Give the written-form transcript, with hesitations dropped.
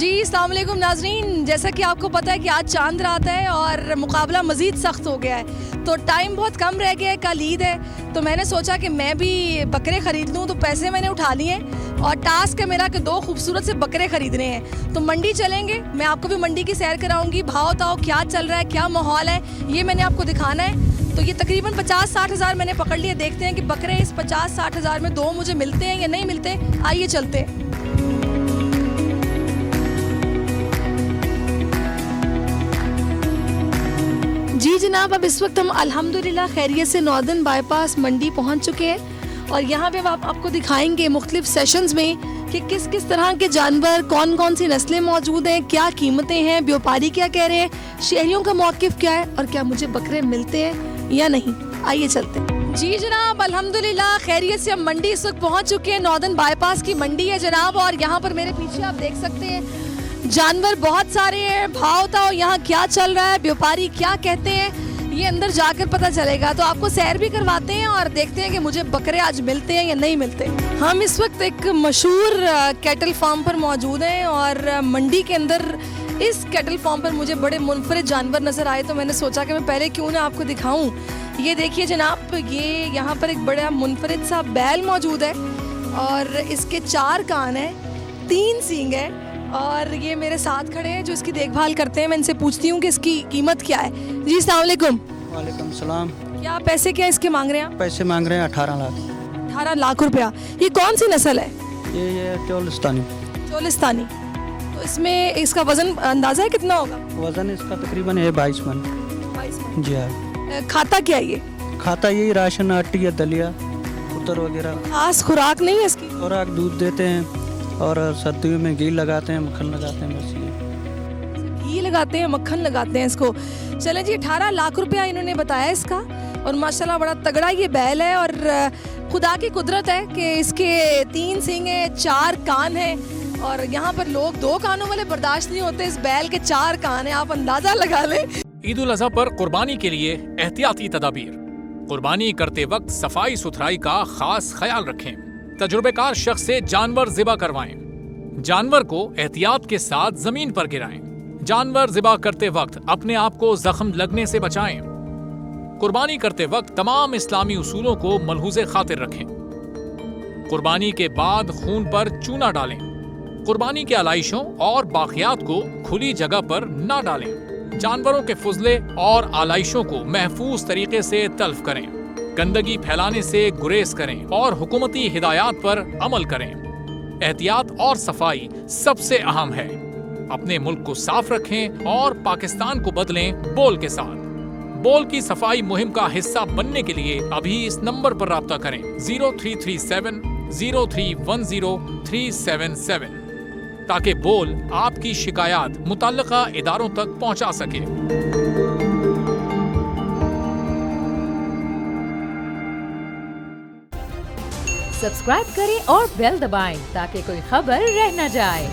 जी अस्सलाम वालेकुम नाजरीन, जैसा कि आपको पता है कि आज चांद रात है और मुकाबला मज़ीद सख्त हो गया है, तो टाइम बहुत कम रह गया है, कल ईद है। तो मैंने सोचा कि मैं भी बकरे ख़रीद लूँ, तो पैसे मैंने उठा लिए और टास्क है मेरा कि 2 खूबसूरत से बकरे ख़रीदने हैं। तो मंडी चलेंगे, मैं आपको भी मंडी की सैर कराऊंगी, भाव ताव क्या चल रहा है, क्या माहौल है, ये मैंने आपको दिखाना है। तो ये तकरीबन 50-60 हज़ार मैंने पकड़ लिए। देखते हैं कि बकरे इस 50-60 हज़ार में 2 मुझे मिलते हैं या नहीं मिलते। आइए चलते हैं। जी जनाब, अब इस वक्त हम अल्हम्दुलिल्लाह खैरियत से नॉर्दर्न बाईपास मंडी पहुंच चुके हैं और यहाँ पे आपको दिखाएंगे मुख्तलिफ सेशंस में कि किस किस तरह के जानवर, कौन कौन सी नस्लें मौजूद हैं, क्या कीमतें हैं, व्यापारी क्या कह रहे हैं, शहरियों का मौक़िफ़ क्या है और क्या मुझे बकरे मिलते हैं या नहीं। आइए चलते हैं। जी जनाब, अल्हम्दुलिल्लाह खैरियत से हम मंडी इस वक्त पहुँच चुके हैं। नॉर्दर्न बाईपास की मंडी है जनाब, और यहाँ पर मेरे पीछे आप देख सकते हैं जानवर बहुत सारे हैं। भाव था यहाँ क्या चल रहा है, व्यापारी क्या कहते हैं, ये अंदर जाकर पता चलेगा। तो आपको सैर भी करवाते हैं और देखते हैं कि मुझे बकरे आज मिलते हैं या नहीं मिलते। हम इस वक्त एक मशहूर कैटल फार्म पर मौजूद हैं और मंडी के अंदर इस कैटल फार्म पर मुझे बड़े मुनफरिद जानवर नज़र आए, तो मैंने सोचा कि मैं पहले क्यों ना आपको दिखाऊं। ये देखिए जनाब, ये यहाँ पर एक बड़ा मुनफरिद सा बैल मौजूद है और इसके 4 कान हैं, 3 सींग है और ये मेरे साथ खड़े हैं जो इसकी देखभाल करते हैं। मैं इनसे पूछती हूँ कि इसकी कीमत क्या है। जी अस्सलाम वालेकुम। वालेकुम सलाम। क्या पैसे क्या इसके मांग रहे हैं आप? पैसे मांग रहे हैं 18 लाख। 18 लाख रुपया। ये कौन सी नस्ल है? ये चोलिस्तानी। चोलिस्तानी। तो इसमें इसका वजन अंदाजा है कितना होगा? वजन इसका तकरीबन है 22 मन। 22 मन। जी हाँ। खाता क्या है ये? खाता यही राशन, आटी या दलिया, उतर वगैरह। खास खुराक नहीं है इसकी? खुराक दूध देते हैं और सर्दियों में घी लगाते हैं, मक्खन लगाते हैं, बस ये। घी लगाते हैं, मक्खन लगाते हैं इसको। चलें जी, 18 लाख रुपया इन्होंने बताया इसका और माशाल्लाह बड़ा तगड़ा ये बैल है और खुदा की कुदरत है कि इसके 3 सींग हैं, 4 कान हैं और यहाँ पर लोग 2 कानों वाले बर्दाश्त नहीं होते, इस बैल के 4 कान हैं, आप अंदाजा लगा लें। ईद उल अज़हा पर कुर्बानी के लिए एहतियाती तदाबीर। कुर्बानी करते वक्त सफाई सुथराई का खास ख्याल रखें। तजुर्बेकार शख्स से जानवर ज़िबा करवाएं। जानवर को एहतियात के साथ जमीन पर गिराएं। जानवर ज़िबा करते वक्त अपने आप को जख्म लगने से बचाएं। कुर्बानी करते वक्त तमाम इस्लामी उसूलों को मलहूज़े खातिर रखें। कुर्बानी के बाद खून पर चूना डालें। कुर्बानी के आलाइशों और बाक़ियात को खुली जगह पर न डालें। जानवरों के फुजले और आलाइशों को महफूज तरीके से तल्फ करें। गंदगी फैलाने से गुरेज करें और हुकूमती हिदायत पर अमल करें। एहतियात और सफाई सबसे अहम है। अपने मुल्क को साफ रखें और पाकिस्तान को बदलें बोल के साथ। बोल की सफाई मुहिम का हिस्सा बनने के लिए अभी इस नंबर पर राब्ता करें 0337 0310 377 ताकि बोल आपकी शिकायत मुतल्लिका इदारों तक पहुंचा सके। सब्सक्राइब करें और बेल दबाएं ताकि कोई खबर रह न जाए।